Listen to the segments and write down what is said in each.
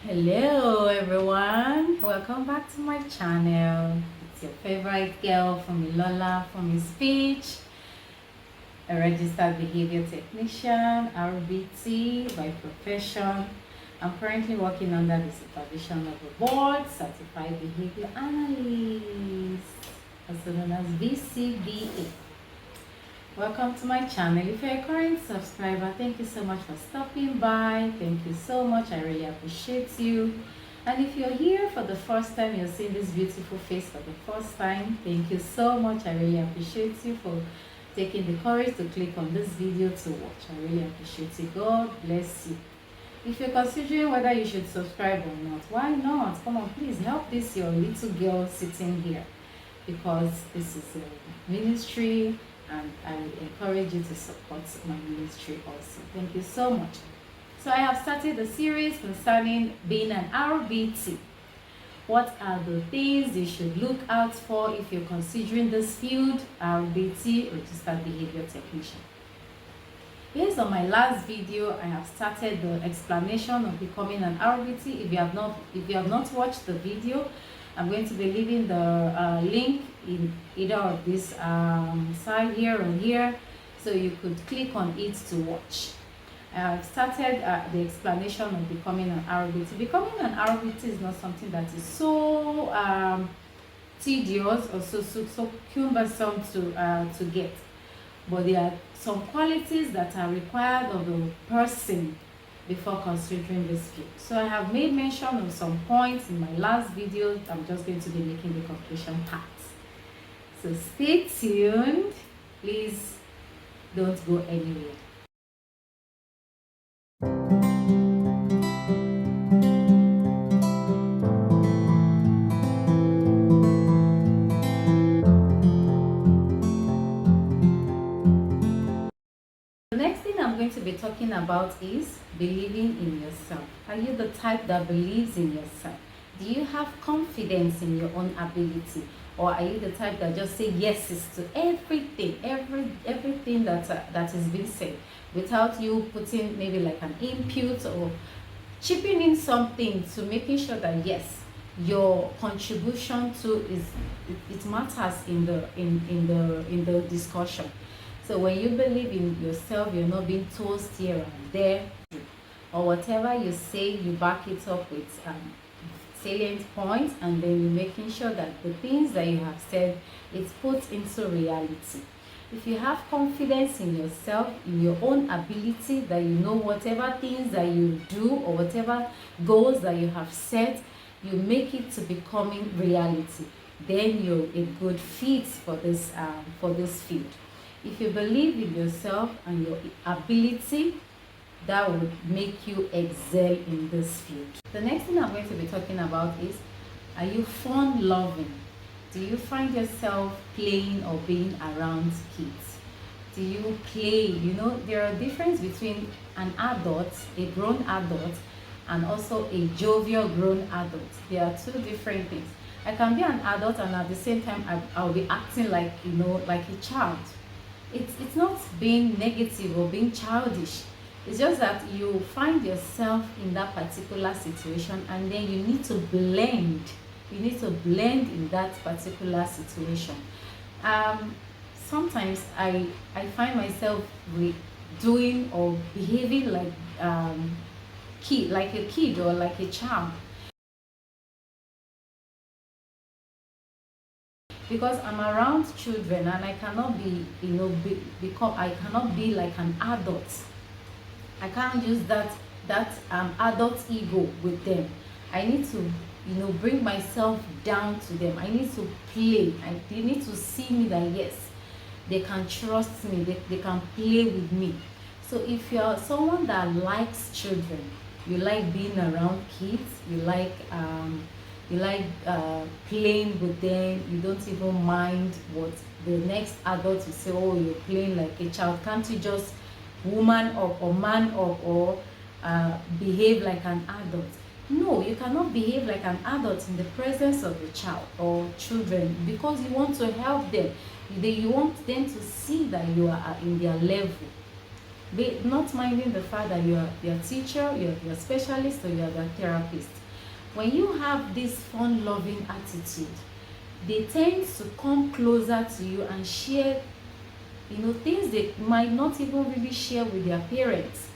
Hello everyone, welcome back to my channel. It's your favorite girl from Ilola from Speech, a registered behavior technician, RBT by profession. I'm currently working under the supervision of a board certified behavior analyst, also known as BCBA. Welcome to my channel. If you're a current subscriber, thank you so much for stopping by. Thank you so much. I really appreciate you. And if you're here for the first time, you're seeing this beautiful face for the first time, thank you so much. I really appreciate you for taking the courage to click on this video to watch. I really appreciate you. God bless you. If you're considering whether you should subscribe or not, why not? Come on, please help this your little girl sitting here, because this is a ministry and I would encourage you to support my ministry also. Thank you so much. So I have started a series concerning being an RBT. What are the things you should look out for if you're considering this field, RBT, Registered Behavior Technician? Based on my last video, I have started the explanation of becoming an RBT. If you have not watched the video, I'm going to be leaving the link in either of this side here or here, so you could click on it to watch. I've started the explanation of becoming an RBT. Becoming an RBT is not something that is so tedious or so cumbersome to get, but there are some qualities that are required of a person before considering this field. So I have made mention of some points in my last video. I'm just going to be making the conclusion part. So stay tuned. Please don't go anywhere. The next thing I'm going to be talking about is believing in yourself. Are you the type that believes in yourself? Do you have confidence in your own ability? Or are you the type that just say yeses to everything that is being said, without you putting maybe like an input or chipping in something to making sure that yes, your contribution to it matters in the discussion. So when you believe in yourself, you're not being tossed here and there, or whatever you say, you back it up with salient points, and then you're making sure that the things that you have said is put into reality. If you have confidence in yourself, in your own ability, that you know whatever things that you do or whatever goals that you have set, you make it to becoming reality, then you're a good fit for this field. If you believe in yourself and your ability, that would make you excel in this field. The next thing I'm going to be talking about is, are you fun-loving? Do you find yourself playing or being around kids? Do you play? You know, there are difference between an adult, a grown adult, and also a jovial grown adult. There are two different things. I can be an adult and at the same time I'll be acting like, you know, like a child. It's not being negative or being childish. It's just that you find yourself in that particular situation, and then you need to blend. You need to blend in that particular situation. Sometimes I find myself doing or behaving like like a kid or like a child, because I'm around children and I cannot be, you know, I cannot be like an adult. I can't use that adult ego with them. I need to, you know, bring myself down to them. I need to play. They need to see me that yes, they can trust me. They can play with me. So if you're someone that likes children, you like being around kids, you like playing with them, you don't even mind what the next adult will say, oh, you're playing like a child, can't you just woman up or man up or behave like an adult? No, you cannot behave like an adult in the presence of a child or children, because you want to help them. You want them to see that you are in their level. not minding the fact that you're your teacher, you're specialist, or you're the therapist. When you have this fun loving attitude, they tend to come closer to you and share, things they might not even really share with their parents.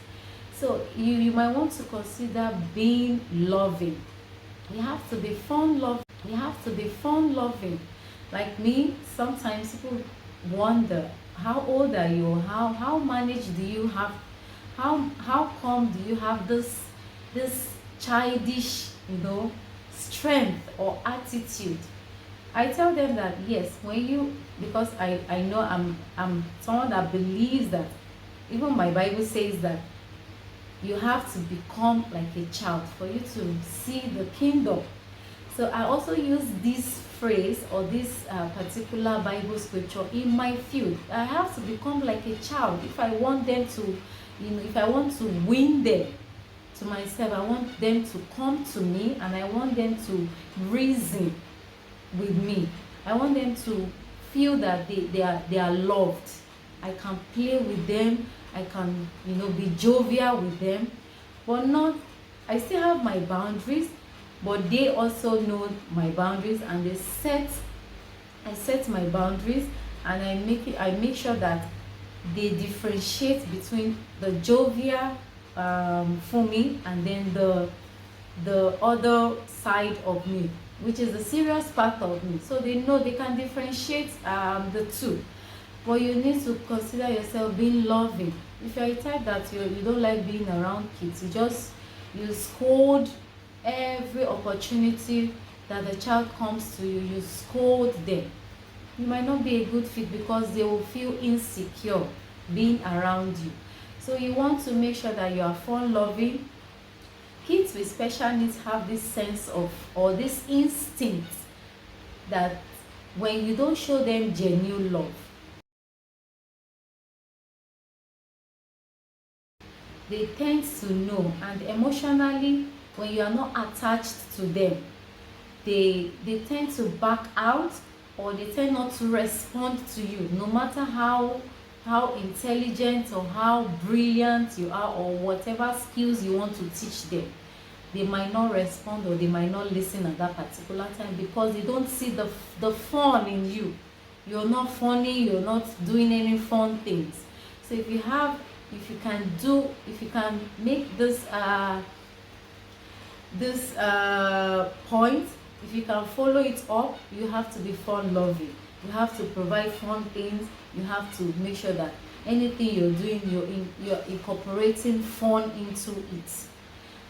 So you might want to consider being loving. You have to be fun loving. Like me, sometimes people wonder, how old are you? How managed do you have? How come do you have this childish, strength or attitude? I tell them that yes, because I know I'm someone that believes that, even my Bible says that you have to become like a child for you to see the kingdom. So I also use this phrase or this particular Bible scripture in my field. I have to become like a child if I want them to, if I want to win them to myself. I want them to come to me, and I want them to reason with me. I want them to feel that they are loved. I can play with them. I can, be jovial with them, but not. I still have my boundaries, but they also know my boundaries, and I set my boundaries, and I make sure that they differentiate between the jovial for me, and then the other side of me, which is the serious part of me. So they know they can differentiate the two. But you need to consider yourself being loving. If you're a type that you don't like being around kids, you scold every opportunity that the child comes to you, you scold them. You might not be a good fit, because they will feel insecure being around you. So you want to make sure that you are fun loving. Kids with special needs have this sense of, or this instinct, that when you don't show them genuine love, they tend to know. And emotionally, when you are not attached to them, they tend to back out, or they tend not to respond to you, no matter how intelligent or how brilliant you are, or whatever skills you want to teach them. They might not respond, or they might not listen at that particular time, because they don't see the fun in you. You're not funny, you're not doing any fun things. So if you can make this point, if you can follow it up, you have to be fun loving. You have to provide fun things. You have to make sure that anything you're doing, you're incorporating fun into it.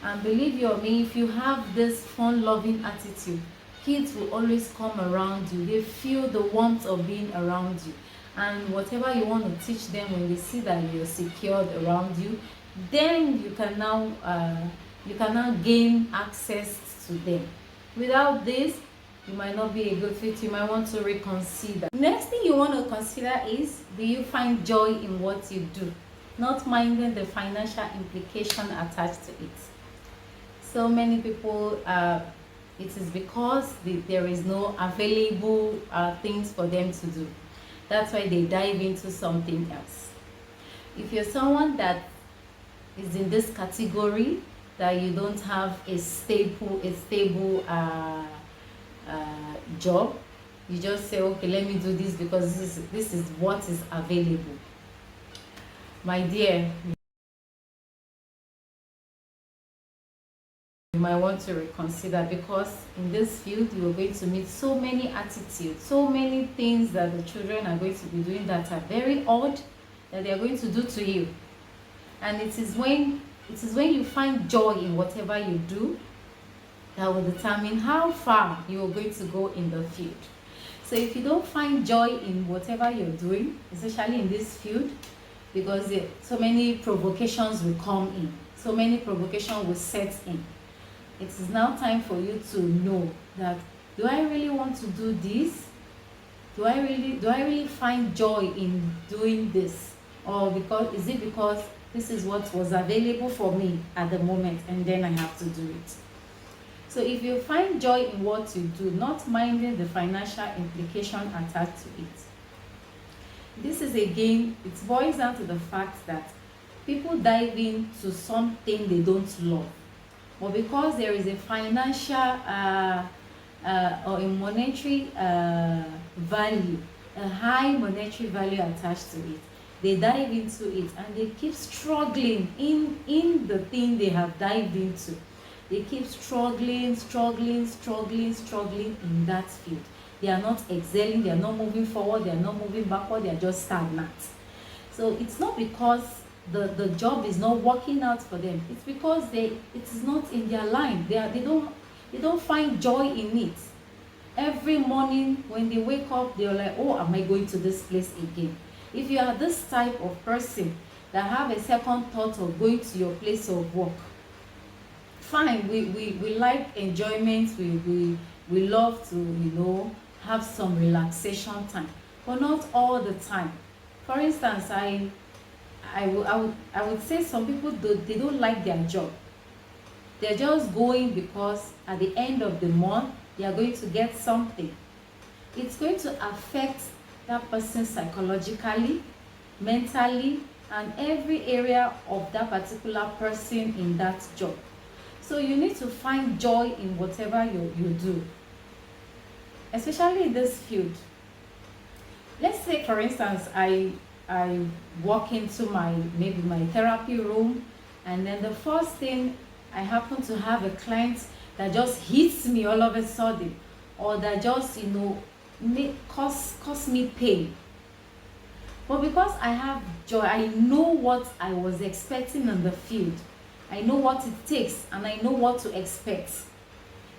And believe you me, if you have this fun loving attitude, kids will always come around you. They feel the warmth of being around you. And whatever you want to teach them, when they see that you're secured around you, then you can now gain access to them. Without this, you might not be a good fit. You might want to reconsider. Next thing you want to consider is, do you find joy in what you do? Not minding the financial implication attached to it. So many people, it is because there is no available things for them to do. That's why they dive into something else. If you're someone that is in this category, that you don't have a stable job, you just say, okay, let me do this because this is what is available. My dear, you might want to reconsider, because in this field you are going to meet so many attitudes, so many things that the children are going to be doing that are very odd, that they are going to do to you. And it is when you find joy in whatever you do that will determine how far you are going to go in the field. So if you don't find joy in whatever you're doing, especially in this field, because so many provocations will come in, so many provocations will set in, it is now time for you to know that, do I really want to do this? Do I really find joy in doing this? Or is it because this is what was available for me at the moment, and then I have to do it? So if you find joy in what you do, not minding the financial implication attached to it, this is, again, it boils down to the fact that People dive into something they don't love, but because there is a financial or a monetary value, a high monetary value attached to it, they dive into it and they keep struggling in the thing they have dived into. They keep struggling in that field. They are not excelling, they are not moving forward, they are not moving backward, they are just stagnant. So it's not because the job is not working out for them. It's because it is not in their line. They don't find joy in it. Every morning when they wake up, they're like, oh, am I going to this place again? If you are this type of person that have a second thought of going to your place of work, fine, we like enjoyment, we love to have some relaxation time, but not all the time. For instance, I would say some people they don't like their job. They're just going because at the end of the month they are going to get something. It's going to affect that person psychologically, mentally, and every area of that particular person in that job. So you need to find joy in whatever you do, especially in this field. Let's say, for instance, I walk into maybe my therapy room, and then the first thing, I happen to have a client that just hits me all of a sudden, or that just cause me pain. But because I have joy, I know what I was expecting in the field. I know what it takes, and I know what to expect.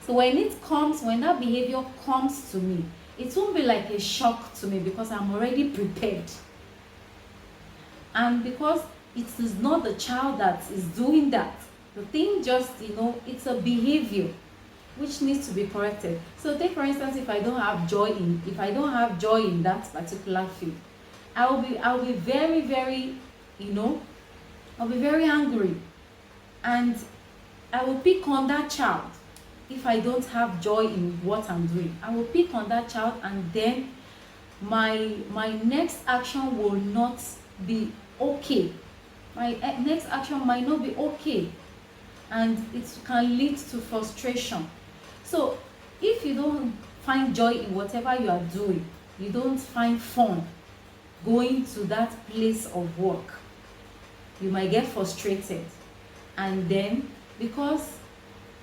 So when that behavior comes to me, it won't be like a shock to me because I'm already prepared. And because it is not the child that is doing that, the thing just, it's a behavior which needs to be corrected. So take for instance, if I don't have joy in that particular field, I'll be very, very, I'll be very angry, and I will pick on that child. If I don't have joy in what I'm doing, I will pick on that child, and then my next action will not be okay. My next action might not be okay, and it can lead to frustration. So if you don't find joy in whatever you are doing, you don't find fun going to that place of work, you might get frustrated. And then, because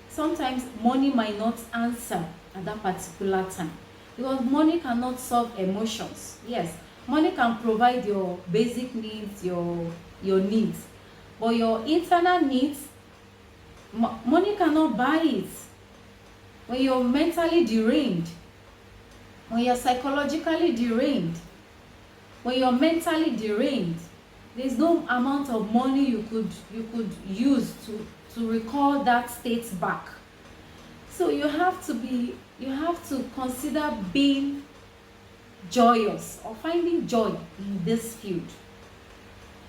sometimes money might not answer at that particular time, because money cannot solve emotions. Yes, money can provide your basic needs, your needs, but your internal needs, money cannot buy it. When you're mentally deranged, when you're psychologically deranged, when you're mentally deranged, there's no amount of money you could use to recall that state back. So you have to consider being joyous or finding joy in this field.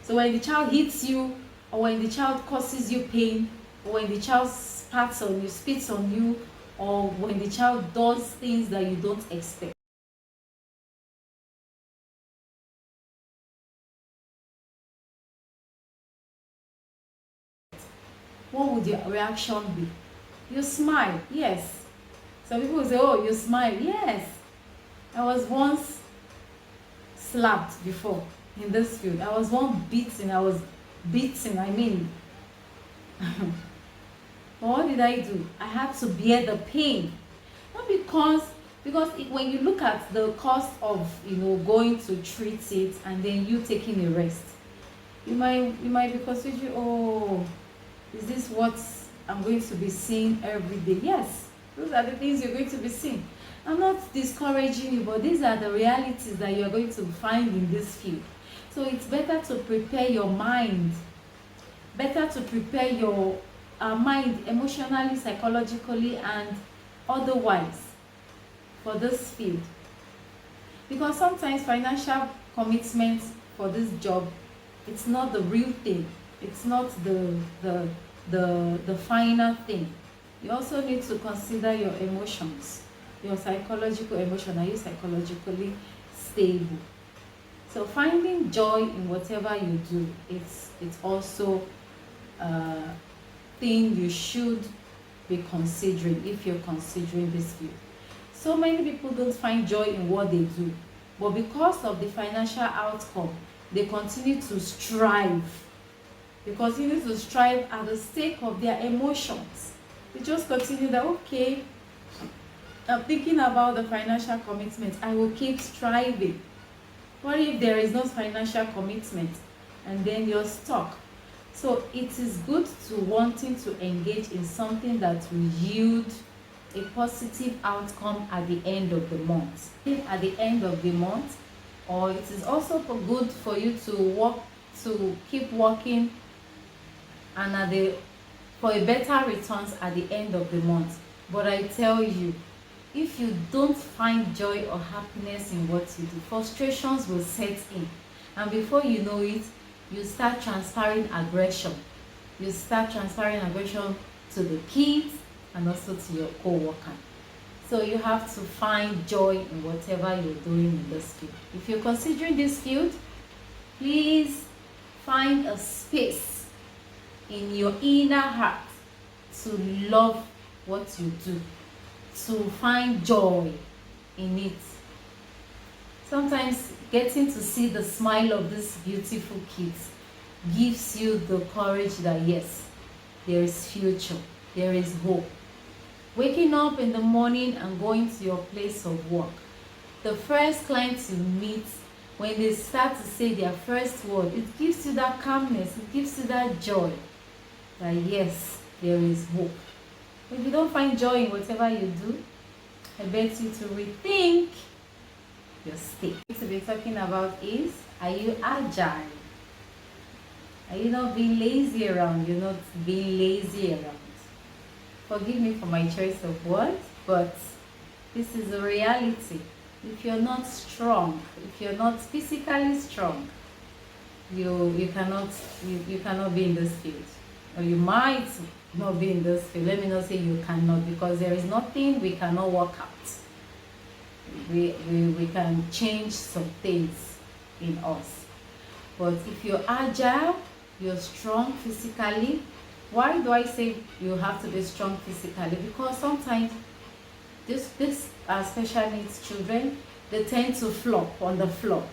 So when the child hits you, or when the child causes you pain, or when the child spits on you, or when the child does things that you don't expect, what would your reaction be? You smile. Yes. Some people will say, oh, you smile. Yes. I was once slapped before in this field. I was once beaten. I mean. But what did I do? I had to bear the pain. Not because when you look at the cost of going to treat it and then you taking a rest, you might be considering, oh, is this what I'm going to be seeing every day? Yes, those are the things you're going to be seeing. I'm not discouraging you, but these are the realities that you're going to find in this field. So it's better to prepare your mind, better to prepare your mind emotionally, psychologically, and otherwise for this field. Because sometimes financial commitments for this job, it's not the real thing. It's not the final thing. You also need to consider your emotions, your psychological emotion. Are you psychologically stable? So finding joy in whatever you do, it's also a thing you should be considering if you're considering this field. So many people don't find joy in what they do, but because of the financial outcome, they continue to strive. They continue to strive at the sake of their emotions. They just continue that, okay, I'm thinking about the financial commitment, I will keep striving. What if there is no financial commitment and then you're stuck? So it is good to wanting to engage in something that will yield a positive outcome at the end of the month. At the end of the month, or it is also good for you to keep working and for a better returns at the end of the month. But I tell you, if you don't find joy or happiness in what you do, frustrations will set in, and before you know it, you start transferring aggression. You start transferring aggression to the kids and also to your co-worker. So you have to find joy in whatever you're doing in this field. If you're considering this field, please find a space in your inner heart to love what you do, to find joy in it. Sometimes getting to see the smile of these beautiful kids gives you the courage that yes, there is future, there is hope. Waking up in the morning and going to your place of work, the first client you meet, when they start to say their first word, it gives you that calmness, it gives you that joy that yes, there is hope. If you don't find joy in whatever you do, I beg you to rethink your state. What we'll be talking about is, are you agile? Are you not being lazy around? You're not being lazy around. Forgive me for my choice of words, but this is a reality. If you're not strong, if you're not physically strong, you cannot be in this field. Or you might not be in this field. Let me not say you cannot, because there is nothing we cannot work out. We can change some things in us. But if you're agile, you're strong physically. Why do I say you have to be strong physically? Because sometimes this special needs children, they tend to flop on the floor.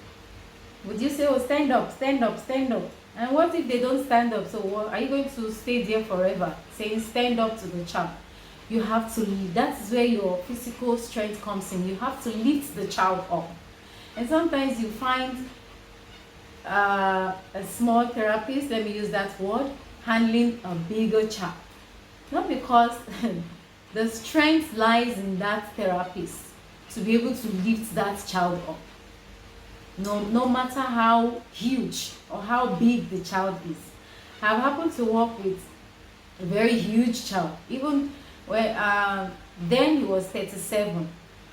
Would you say, oh, stand up, stand up, stand up? And what if they don't stand up? So what, are you going to stay there forever saying stand up to the child? You have to, that's where your physical strength comes in. You have to lift the child up. And sometimes you find a small therapist, let me use that word, handling a bigger child. Not because the strength lies in that therapist to be able to lift that child up. No matter how huge or how big the child is. I've happened to work with a very huge child. Even when then he was 37,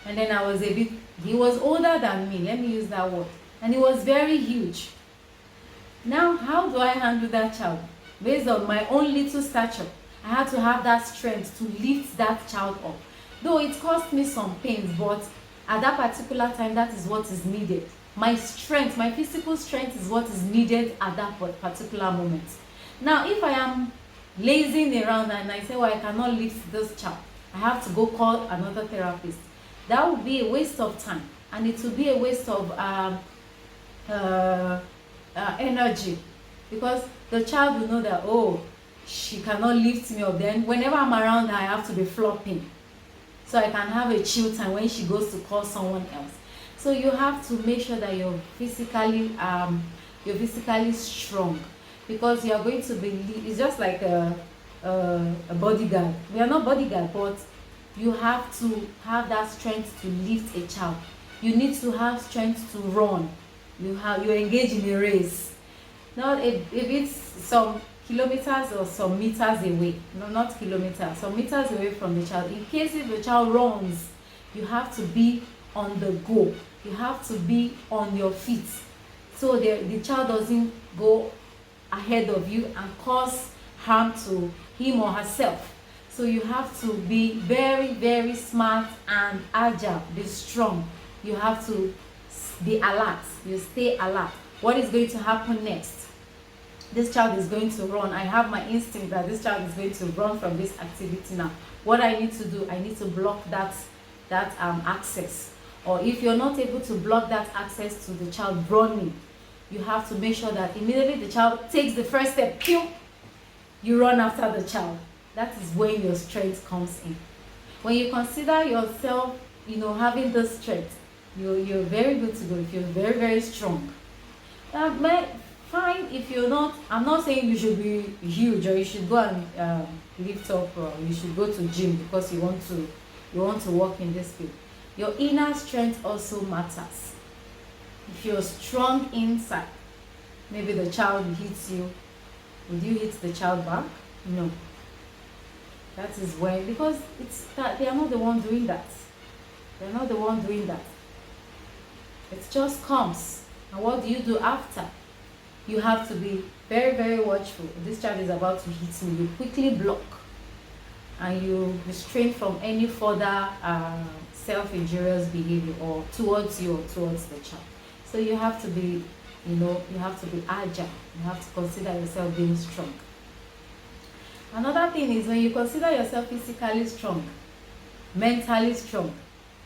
and then he was older than me, let me use that word, and he was very huge. Now, how do I handle that child? Based on my own little stature, I had to have that strength to lift that child up. Though it cost me some pains, but at that particular time, that is what is needed. My strength, my physical strength is what is needed at that particular moment. Now, if I am lazing around and I say, well, I cannot lift this child, I have to go call another therapist. That would be a waste of time, and it would be a waste of energy, because the child will know that, oh, she cannot lift me up. Then whenever I'm around her, I have to be flopping, so I can have a chill time when she goes to call someone else. So you have to make sure that you're physically strong, because you are going to be, it's just like a bodyguard. We are not bodyguard, but you have to have that strength to lift a child. You need to have strength to run. You engage in a race. Not if it's some kilometers or some meters away. No, not kilometers, some meters away from the child. In case if the child runs, you have to be on the go. You have to be on your feet, so the child doesn't go ahead of you and cause harm to him or herself. So you have to be very, very smart and agile, be strong. You have to be alert. You stay alert. What is going to happen next? This child is going to run. I have my instinct that this child is going to run from this activity now. What I need to do, I need to block that access. Or if you're not able to block that access to the child running, you have to make sure that immediately the child takes the first step, you run after the child. That is when your strength comes in. When you consider yourself, having the strength, you're very good to go. If you're very, very strong. Fine if you're not. I'm not saying you should be huge or you should go and lift up or you should go to gym because you want to work in this field. Your inner strength also matters. If you're strong inside, maybe the child hits you, would you hit the child back? No. That is when, because it's that they are not the one doing that. They're not the one doing that. It just comes. And what do you do after? You have to be very, very watchful. This child is about to hit me. You quickly block and you restrain from any further self-injurious behavior or towards you or towards the child. So you have to be, you have to be agile. You have to consider yourself being strong. Another thing is when you consider yourself physically strong, mentally strong.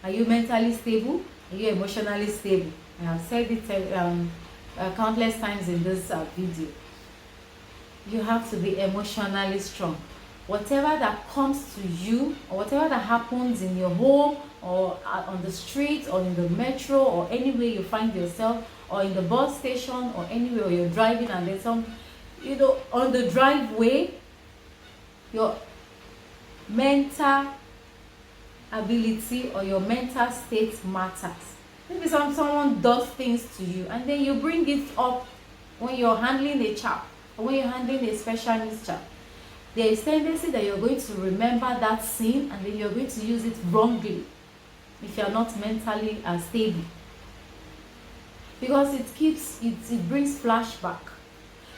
Are you mentally stable? Are you emotionally stable? I have said it countless times in this video. You have to be emotionally strong. Whatever that comes to you or whatever that happens in your home or on the street or in the metro or anywhere you find yourself or in the bus station or anywhere you're driving and there's some, on the driveway, your mental ability or your mental state matters. Maybe someone does things to you and then you bring it up when you're handling a child or when you're handling a special needs child. There is tendency that you're going to remember that scene and then you're going to use it wrongly if you're not mentally stable. Because it brings flashback.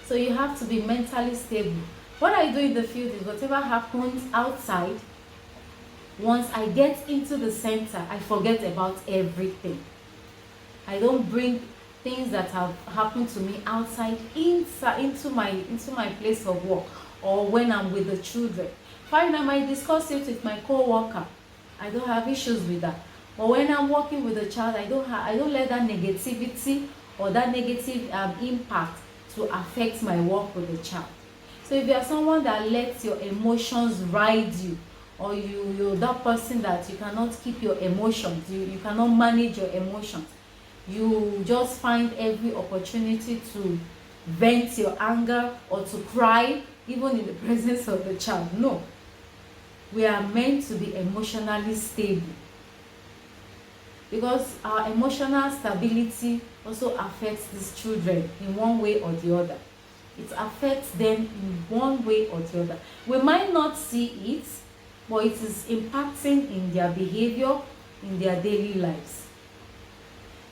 So you have to be mentally stable. What I do in the field is whatever happens outside, once I get into the center, I forget about everything. I don't bring things that have happened to me outside into my place of work or when I'm with the children. Fine, I might discuss it with my co-worker. I don't have issues with that. But when I'm working with a child, I don't let that negativity or that negative impact to affect my work with the child. So if you are someone that lets your emotions ride you, or you're that person that you cannot keep your emotions, you cannot manage your emotions, you just find every opportunity to vent your anger or to cry even in the presence of the child. No, we are meant to be emotionally stable, because our emotional stability also affects these children in one way or the other. It affects them in one way or the other. We might not see it, but it is impacting in their behavior, in their daily lives.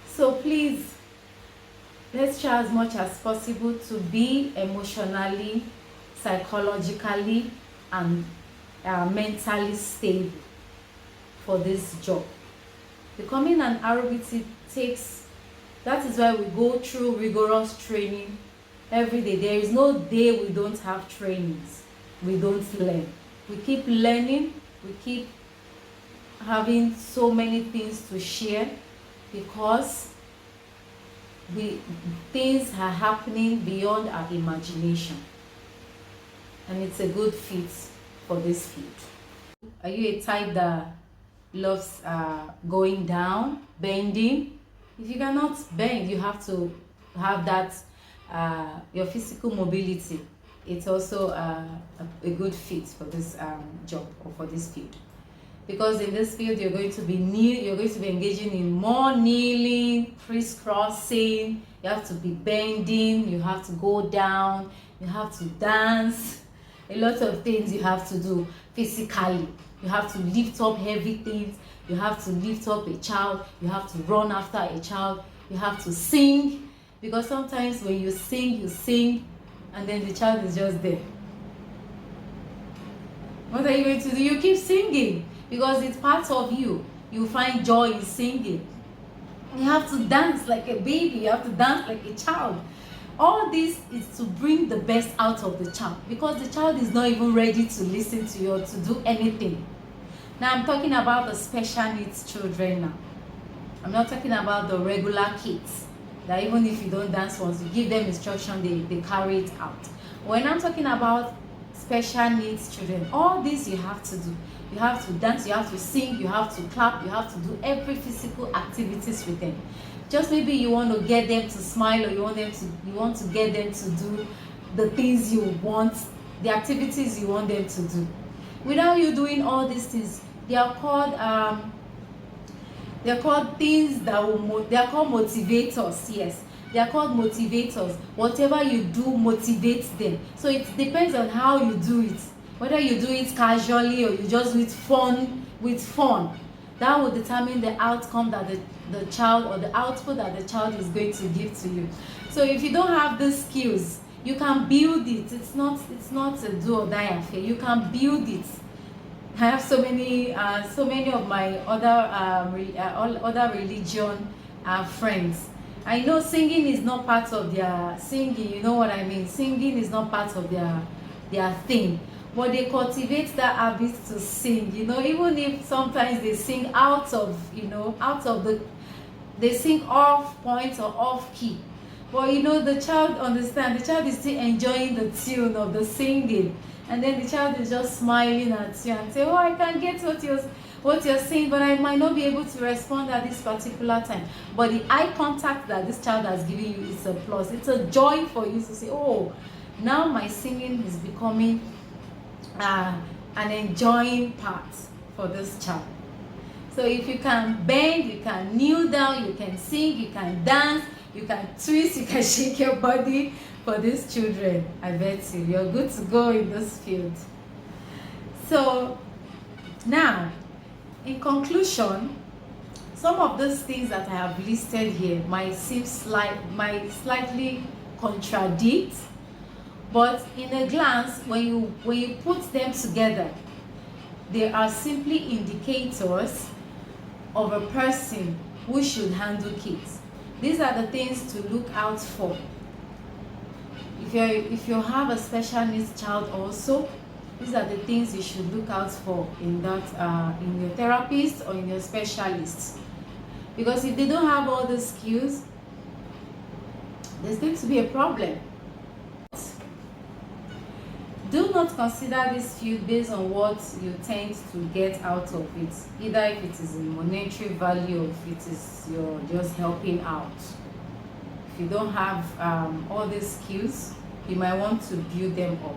So please, let's try as much as possible to be emotionally, psychologically, and mentally stable for this job. Becoming an ROBT that is why we go through rigorous training every day. There is no day we don't have trainings, we don't learn. We keep learning, we keep having so many things to share, because things are happening beyond our imagination, and it's a good fit for this field. Are you a type that loves going down, bending? If you cannot bend, you have to have that your physical mobility. It's also a good fit for this job or for this field, because in this field you're going to be engaging in more kneeling, crisscrossing. You have to be bending, you have to go down, you have to dance, a lot of things you have to do physically. You have to lift up heavy things, you have to lift up a child, you have to run after a child, you have to sing, because sometimes when you sing and then the child is just there. What are you going to do? You keep singing, because it's part of you. You find joy in singing. You have to dance like a baby. You have to dance like a child. All this is to bring the best out of the child, because the child is not even ready to listen to you or to do anything. Now I'm talking about the special needs children now. I'm not talking about the regular kids that even if you don't dance once, you give them instruction, they carry it out. When I'm talking about special needs children, all this you have to do. You have to dance, you have to sing, you have to clap, you have to do every physical activities with them. Just maybe you want to get them to smile, or you want to get them to do the things you want, the activities you want them to do. Without you doing all these things, they are called things that will they are called motivators. Yes, they are called motivators. Whatever you do motivates them. So it depends on how you do it, whether you do it casually or you just do it with fun. That will determine the outcome that the child, or the output that the child is going to give to you. So if you don't have these skills, you can build it. It's not a do or die affair. You can build it. I have so many of my other religion friends. I know singing is not part of their singing. You know what I mean? Singing is not part of their thing. But they cultivate that habit to sing, even if sometimes they sing they sing off point or off key. But the child understands, the child is still enjoying the tune of the singing. And then the child is just smiling at you and say, oh, I can get what you're saying, but I might not be able to respond at this particular time. But the eye contact that this child has given you is a plus. It's a joy for you to say, oh, now my singing is becoming an enjoying part for this child. So if you can bend, you can kneel down, you can sing, you can dance, you can twist, you can shake your body for these children, I bet you're good to go in this field. So now, in conclusion, some of those things that I have listed here might slightly contradict. But in a glance, when you put them together, they are simply indicators of a person who should handle kids. These are the things to look out for. If you have a special needs child also, these are the things you should look out for in your therapist or in your specialist. Because if they don't have all the skills, there's going to be a problem. Do not consider this field based on what you tend to get out of it, either if it is a monetary value or if it is you're just helping out. If you don't have all these skills, you might want to build them up,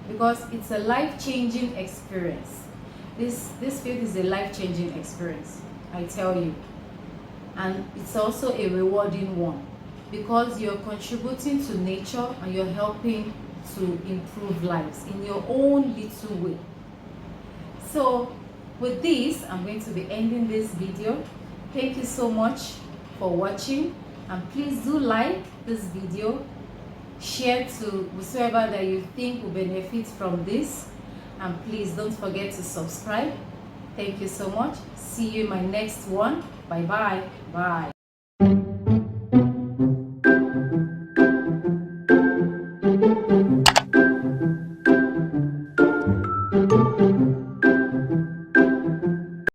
because it's a life-changing experience. This field is a life-changing experience, I tell you. And it's also a rewarding one, because you're contributing to nature and you're helping to improve lives in your own little way. So with this, I'm going to be ending this video. Thank you so much for watching, and please do like this video, share to whoever that you think will benefit from this, and please don't forget to subscribe. Thank you so much. See you in my next one. Bye bye.